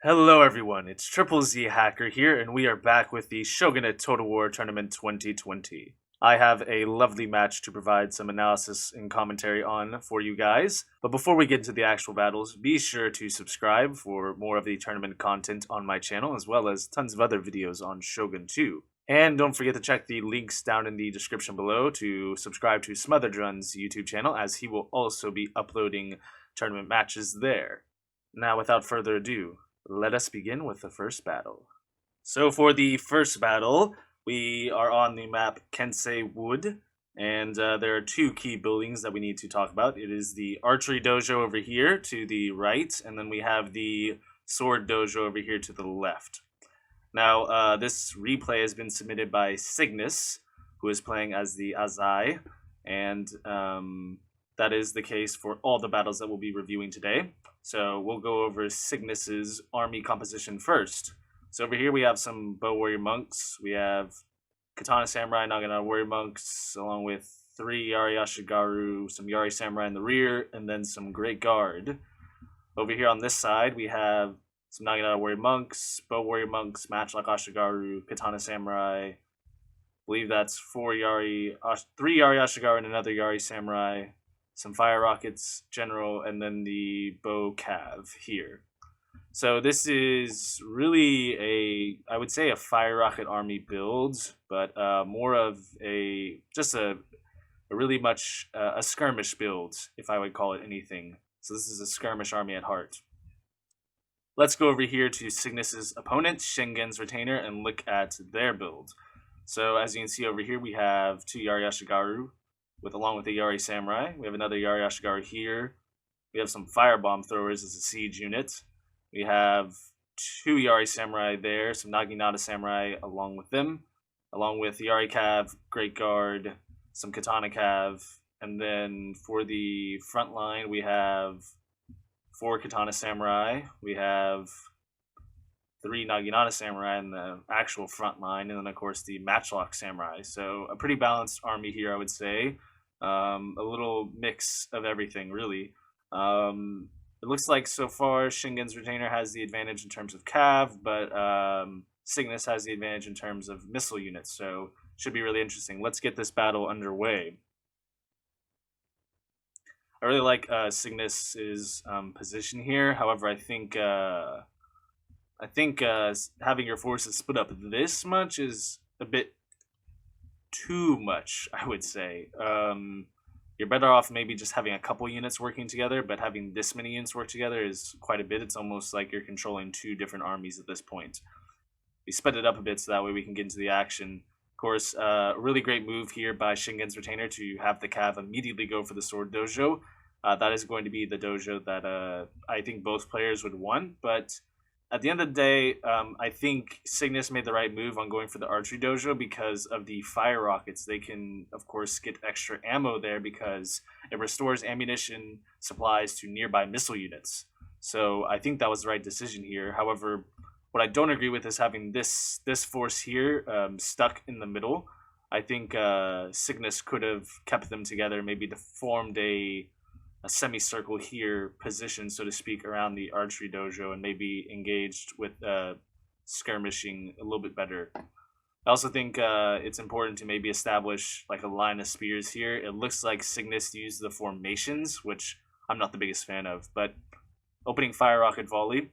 Hello everyone, it's TripleZHacker here, and we are back with the Shogunate Total War Tournament 2020. I have a lovely match to provide some analysis and commentary on for you guys, but before we get into the actual battles, be sure to subscribe for more of the tournament content on my channel, as well as tons of other videos on Shogun 2. And don't forget to check the links down in the description below to subscribe to Smotheredrun's YouTube channel, as he will also be uploading tournament matches there. Now, without further ado, let us begin with the first battle. So for the first battle, we are on the map Kensei Wood, and there are two key buildings that we need to talk about. It is the archery dojo over here to the right, and then we have the sword dojo over here to the left. Now, this replay has been submitted by Cygnus, who is playing as the Asai, and that is the case for all the battles that we'll be reviewing today. So we'll go over Cygnus's army composition first. So over here we have some bow warrior monks. We have katana samurai, naginata warrior monks, along with 3 Yari Ashigaru, some Yari samurai in the rear, and then some great guard. Over here on this side we have some naginata warrior monks, bow warrior monks, matchlock Ashigaru, katana samurai. I believe that's 3 Yari Ashigaru and another Yari samurai. Some fire rockets, general, and then the bow cav here. So this is really I would say a fire rocket army build, but more of just a really much a skirmish build, if I would call it anything. So this is a skirmish army at heart. Let's go over here to Cygnus's opponent, Shingen's retainer, and look at their build. So as you can see over here, we have 2 Yari Ashigaru, along with the Yari Samurai. We have another Yari Ashigaru here. We have some firebomb throwers as a siege unit. We have 2 Yari Samurai there, some Naginata Samurai along with them, along with Yari Cav, Great Guard, some Katana Cav, and then for the front line we have 4 Katana Samurai. We have 3 Naginata Samurai in the actual front line, and then of course the Matchlock Samurai. So a pretty balanced army here, I would say. A little mix of everything, really. It looks like so far Shingen's retainer has the advantage in terms of cav, but Cygnus has the advantage in terms of missile units, so should be really interesting. Let's get this battle underway. I really like Cygnus's position here. However, I think having your forces split up this much is a bit too much, I would say. You're better off maybe just having a couple units working together, but having this many units work together is quite a bit. It's almost like you're controlling 2 different armies at this point. We sped it up a bit so that way we can get into the action. Of course, a really great move here by Shingen's retainer to have the cav immediately go for the sword dojo. That is going to be the dojo that I think both players would want, but at the end of the day, I think Cygnus made the right move on going for the archery dojo because of the fire rockets. They can, of course, get extra ammo there because it restores ammunition supplies to nearby missile units. So I think that was the right decision here. However, what I don't agree with is having this force here stuck in the middle. I think Cygnus could have kept them together, maybe formed a semicircle here, positioned, so to speak, around the archery dojo, and maybe engaged with skirmishing a little bit better. I also think it's important to maybe establish like a line of spears here. It looks like Cygnus used the formations, which I'm not the biggest fan of, but opening fire rocket volley,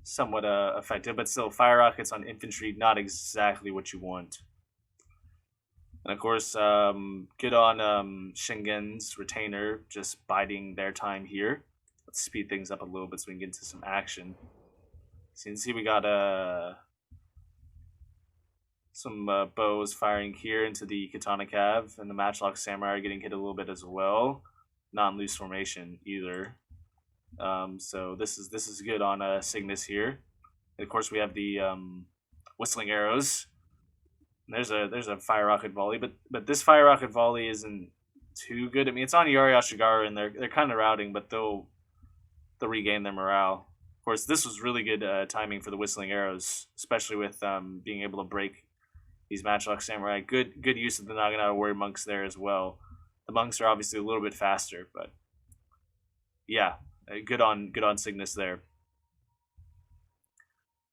somewhat effective, but still fire rockets on infantry, not exactly what you want. And of course, good on Shingen's retainer, just biding their time here. Let's speed things up a little bit so we can get into some action. So you can see we got some bows firing here into the Katana Cav, and the Matchlock Samurai are getting hit a little bit as well. Not in loose formation either. So this is good on Cygnus here. And of course, we have the whistling arrows. There's a fire rocket volley, but this fire rocket volley isn't too good. I mean, it's on Yari Ashigaru, and they're kind of routing, but they'll regain their morale. Of course, this was really good timing for the whistling arrows, especially with being able to break these Matchlock Samurai. Good use of the Naginata warrior monks there as well. The monks are obviously a little bit faster, but yeah, good on Cygnus there.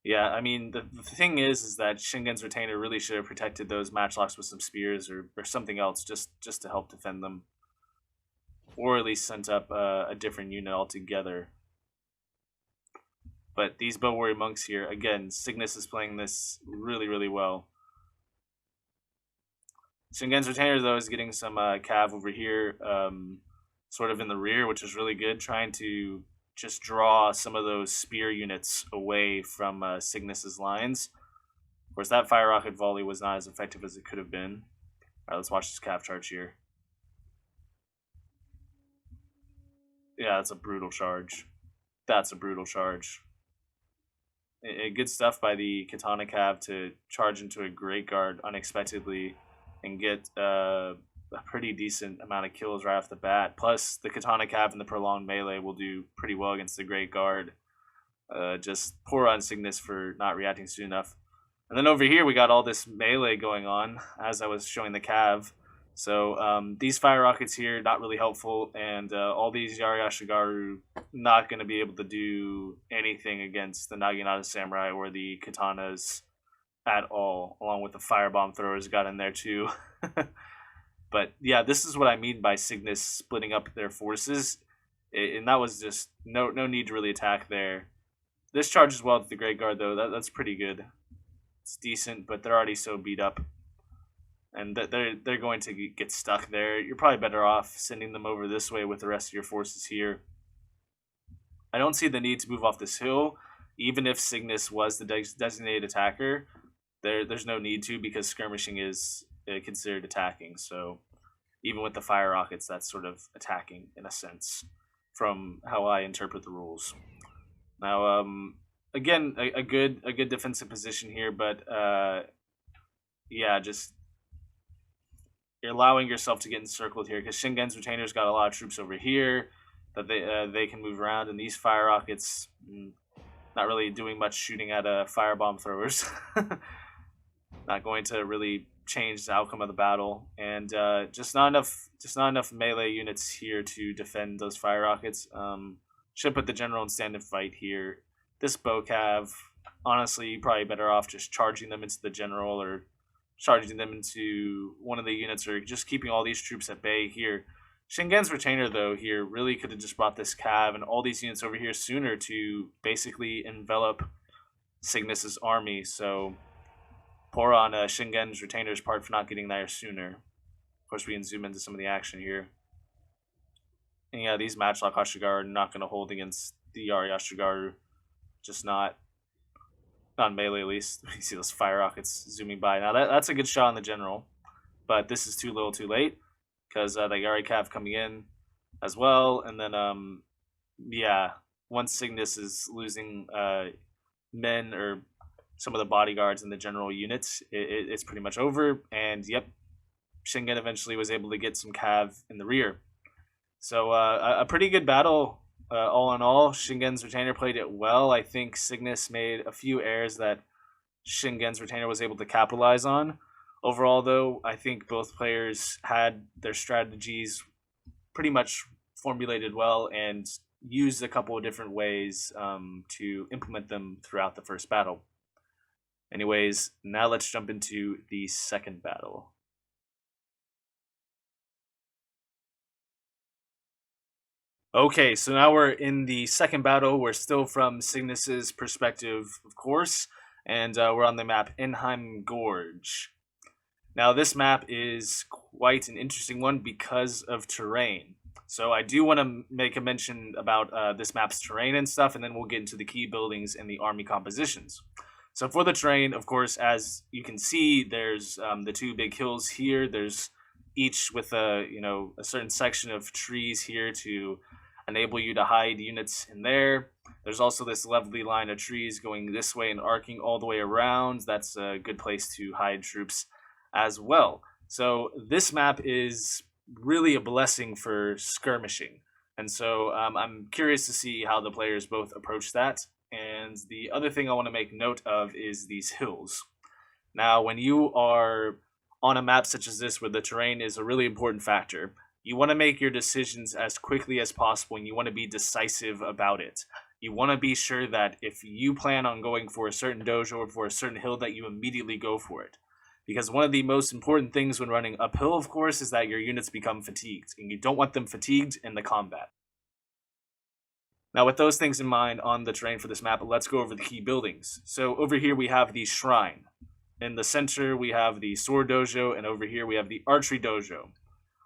Yeah, I mean the thing is that Shingen's retainer really should have protected those matchlocks with some spears or something else just to help defend them, or at least sent up a different unit altogether. But these bow warrior monks here, again, Cygnus is playing this really well. Shingen's retainer though is getting some cav over here, sort of in the rear, which is really good, trying to just draw some of those spear units away from Cygnus's lines. Of course, that fire rocket volley was not as effective as it could have been. All right, let's watch this cav charge here. Yeah, that's a brutal charge. That's a brutal charge. Good stuff by the Katana Cav to charge into a Great Guard unexpectedly and get a pretty decent amount of kills right off the bat. Plus, the Katana Cav and the prolonged melee will do pretty well against the Great Guard. Just poor on Cygnus for not reacting soon enough. And then over here, we got all this melee going on as I was showing the Cav. So these fire rockets here, not really helpful, and all these Yari-Ashigaru not going to be able to do anything against the Naginata Samurai or the Katanas at all, along with the firebomb throwers got in there too. But yeah, this is what I mean by Cygnus splitting up their forces, and that was just no need to really attack there. This charges well to the Great Guard though, that's pretty good. It's decent, but they're already so beat up. And they're going to get stuck there. You're probably better off sending them over this way with the rest of your forces here. I don't see the need to move off this hill, even if Cygnus was the designated attacker. There's no need to, because skirmishing is considered attacking. So even with the fire rockets, that's sort of attacking in a sense, from how I interpret the rules. Now, again, a good defensive position here, but yeah, just you're allowing yourself to get encircled here because Shingen's retainers got a lot of troops over here that they can move around, and these fire rockets not really doing much shooting at firebomb throwers. Not going to really change the outcome of the battle, and just not enough melee units here to defend those fire rockets. Should put the general in stand-and fight here. This bow cav, honestly, you're probably better off just charging them into the general or charging them into one of the units, or just keeping all these troops at bay here. Shingen's retainer, though, here really could have just brought this cav and all these units over here sooner to basically envelop Cygnus's army. So poor on Shingen's retainer's part for not getting there sooner. Of course, we can zoom into some of the action here. And yeah, these matchlock Ashigaru are not going to hold against the Yari Ashigaru. Just not melee, at least. You see those fire rockets zooming by. Now that's a good shot on the general, but this is too little too late because the Yari Cav coming in as well. And then yeah, once Cygnus is losing men or some of the bodyguards and the general units, it's pretty much over. And yep, Shingen eventually was able to get some cav in the rear. So a pretty good battle. All in all, Shingen's retainer played it well. I think Cygnus made a few errors that Shingen's retainer was able to capitalize on. Overall, though, I think both players had their strategies pretty much formulated well and used a couple of different ways to implement them throughout the first battle. Anyways, now let's jump into the second battle. Okay, so now we're in the second battle. We're still from Cygnus's perspective, of course, and we're on the map Enheim Gorge. Now, this map is quite an interesting one because of terrain. So I do want to make a mention about this map's terrain and stuff, and then we'll get into the key buildings and the army compositions. So for the terrain, of course, as you can see, there's the two big hills here. There's each with a certain section of trees here to enable you to hide units in there. There's also this lovely line of trees going this way and arcing all the way around. That's a good place to hide troops as well. So this map is really a blessing for skirmishing. And so I'm curious to see how the players both approach that. And the other thing I want to make note of is these hills. Now, when you are on a map such as this where the terrain is a really important factor, you want to make your decisions as quickly as possible and you want to be decisive about it. You want to be sure that if you plan on going for a certain dojo or for a certain hill, that you immediately go for it. Because one of the most important things when running uphill, of course, is that your units become fatigued, and you don't want them fatigued in the combat. Now, with those things in mind on the terrain for this map, let's go over the key buildings. So over here we have the shrine. In the center we have the sword dojo, and over here we have the archery dojo.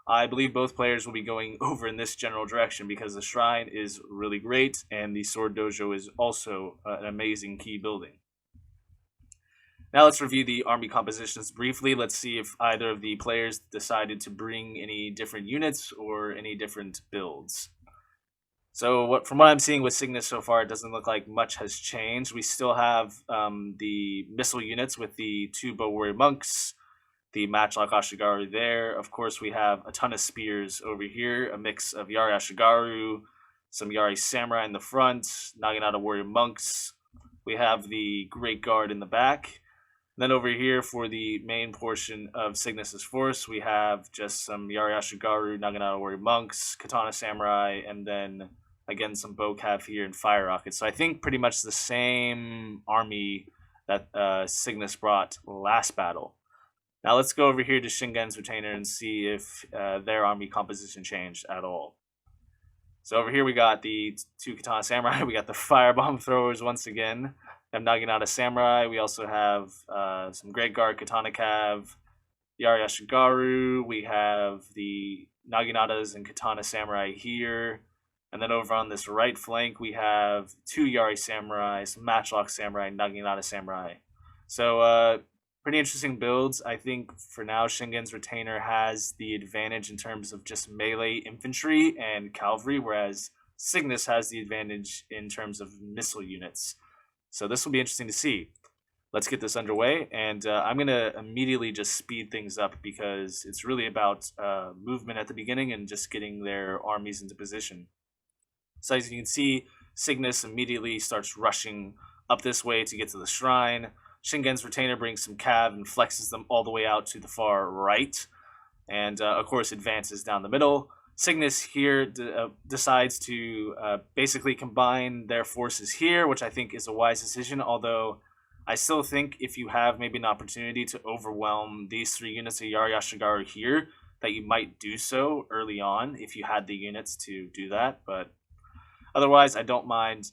I believe both players will be going over in this general direction because the shrine is really great, and the sword dojo is also an amazing key building. Now let's review the army compositions briefly. Let's see if either of the players decided to bring any different units or any different builds. So from what I'm seeing with Cygnus so far, it doesn't look like much has changed. We still have the missile units with the 2 bow warrior monks, the matchlock Ashigaru there. Of course, we have a ton of spears over here, a mix of Yari Ashigaru, some Yari samurai in the front, Naginata warrior monks. We have the Great Guard in the back. Then over here for the main portion of Cygnus's force, we have just some Yari Ashigaru, Naginata warrior monks, Katana samurai, and then again some bow cav here and fire rockets. So I think pretty much the same army that Cygnus brought last battle. Now let's go over here to Shingen's retainer and see if their army composition changed at all. So over here we got the 2 Katana Samurai, we got the firebomb throwers once again, we have Naginata Samurai, we also have some Great Guard Katana Cav, Yari Ashigaru, we have the Naginatas and Katana Samurai here, and then over on this right flank we have 2 Yari Samurai, some Matchlock Samurai, Naginata Samurai. So pretty interesting builds. I think for now Shingen's retainer has the advantage in terms of just melee infantry and cavalry, whereas Cygnus has the advantage in terms of missile units. So this will be interesting to see. Let's get this underway, and I'm going to immediately just speed things up because it's really about movement at the beginning and just getting their armies into position. So as you can see, Cygnus immediately starts rushing up this way to get to the shrine. Shingen's retainer brings some cav and flexes them all the way out to the far right, and of course advances down the middle. Cygnus here decides to basically combine their forces here, which I think is a wise decision, although I still think if you have maybe an opportunity to overwhelm these 3 units of Yari Ashigaru here, that you might do so early on if you had the units to do that, but otherwise, I don't mind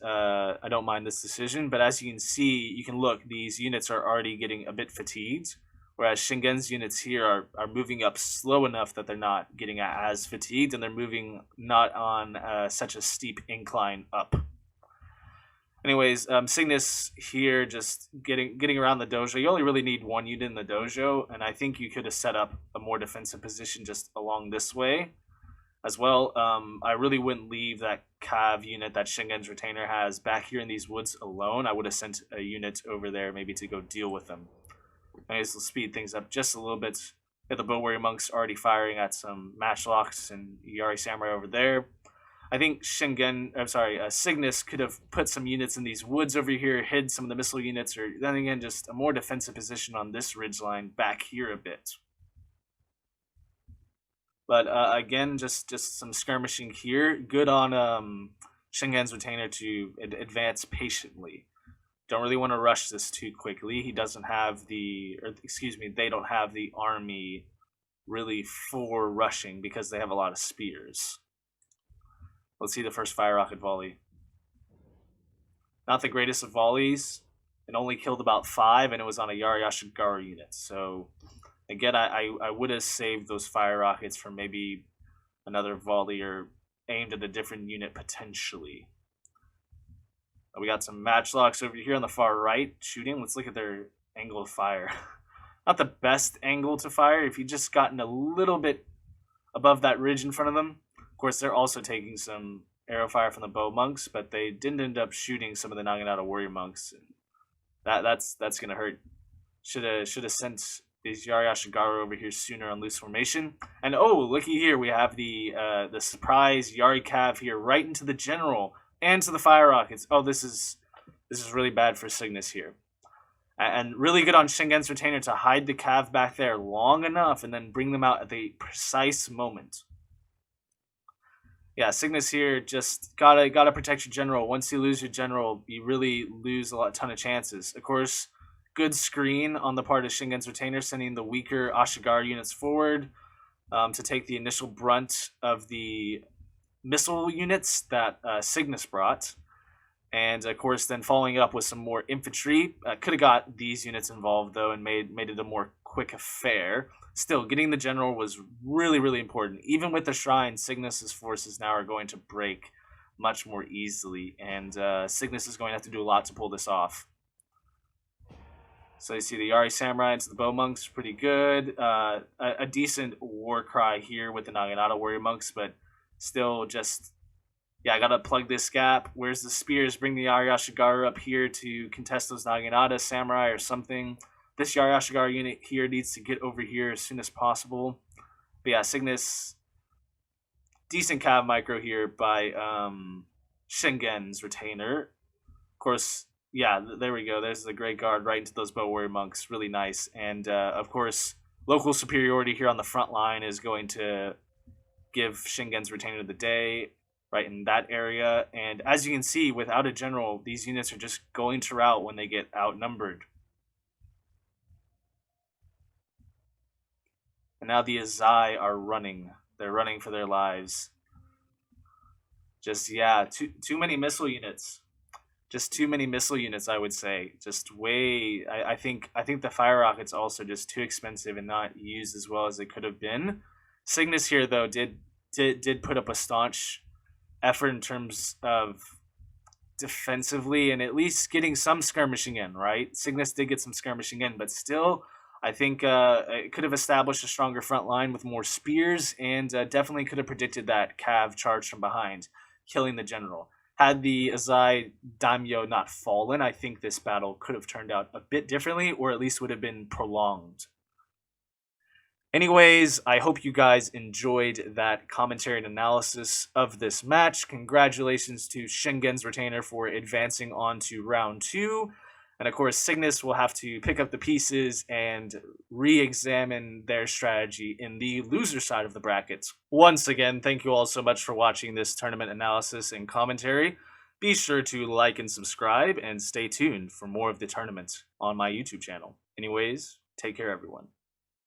this decision. But as you can see, you can look, these units are already getting a bit fatigued, whereas Shingen's units here are moving up slow enough that they're not getting as fatigued, and they're moving not on such a steep incline up. Anyways, Cygnus here just getting around the dojo. You only really need 1 unit in the dojo, and I think you could have set up a more defensive position just along this way. As well, I really wouldn't leave that cav unit that Shingen's retainer has back here in these woods alone. I would have sent a unit over there maybe to go deal with them. Anyways, let's speed things up just a little bit. Got the bow warrior monks already firing at some matchlocks and Yari samurai over there. I think Cygnus could have put some units in these woods over here, hid some of the missile units, or then again just a more defensive position on this ridgeline back here a bit. But again, just some skirmishing here. Good on Shingen's retainer to advance patiently. Don't really want to rush this too quickly. He doesn't have they don't have the army really for rushing because they have a lot of spears. Let's see the first fire rocket volley. Not the greatest of volleys. It only killed about 5, and it was on a Yari Ashigaru unit. So again, I would have saved those fire rockets for maybe another volley or aimed at a different unit potentially. We got some matchlocks over here on the far right shooting. Let's look at their angle of fire. Not the best angle to fire. If you just gotten a little bit above that ridge in front of them. Of course, they're also taking some arrow fire from the bow monks, but they didn't end up shooting some of the Naginata warrior monks. That's gonna hurt. Should have sent these Yari Ashigaru over here sooner on loose formation. And oh, looky here, we have the surprise Yari Cav here right into the general and to the fire rockets. Oh, this is really bad for Cygnus here. And really good on Shingen's retainer to hide the Cav back there long enough and then bring them out at the precise moment. Yeah, Cygnus here just gotta protect your general. Once you lose your general, you really lose a ton of chances. Of course, good screen on the part of Shingen's retainer, sending the weaker Ashigaru units forward to take the initial brunt of the missile units that Cygnus brought. And of course, then following up with some more infantry. Could have got these units involved though, and made it a more quick affair. Still, getting the general was really important. Even with the shrine, Cygnus's forces now are going to break much more easily, and Cygnus is going to have to do a lot to pull this off. So you see the Yari Samurai into the Bow Monks, pretty good. A decent war cry here with the Naginata Warrior Monks, but still just, yeah, I gotta plug this gap. Where's the spears? Bring the Yari Ashigaru up here to contest those Naginata Samurai or something. This Yari Ashigaru unit here needs to get over here as soon as possible. But yeah, Cygnus, decent cav micro here by Shingen's retainer. Of course, yeah, there we go. There's the Great Guard right into those Bow Warrior Monks. Really nice. And, of course, local superiority here on the front line is going to give Shingen's retainer the day right in that area. And as you can see, without a general, these units are just going to rout when they get outnumbered. And now the Asai are running. They're running for their lives. Just, yeah, too many missile units. Just too many missile units, I would say. Just way. I think the fire rockets also just too expensive and not used as well as they could have been. Cygnus here though did put up a staunch effort in terms of defensively and at least getting some skirmishing in. Right, Cygnus did get some skirmishing in, but still, I think it could have established a stronger front line with more spears, and definitely could have predicted that cav charge from behind, killing the general. Had the Asai Daimyo not fallen, I think this battle could have turned out a bit differently, or at least would have been prolonged. Anyways, I hope you guys enjoyed that commentary and analysis of this match. Congratulations to Shingen's retainer for advancing on to round 2. And of course, Cygnus will have to pick up the pieces and re-examine their strategy in the loser side of the brackets. Once again, thank you all so much for watching this tournament analysis and commentary. Be sure to like and subscribe, and stay tuned for more of the tournament on my YouTube channel. Anyways, take care, everyone.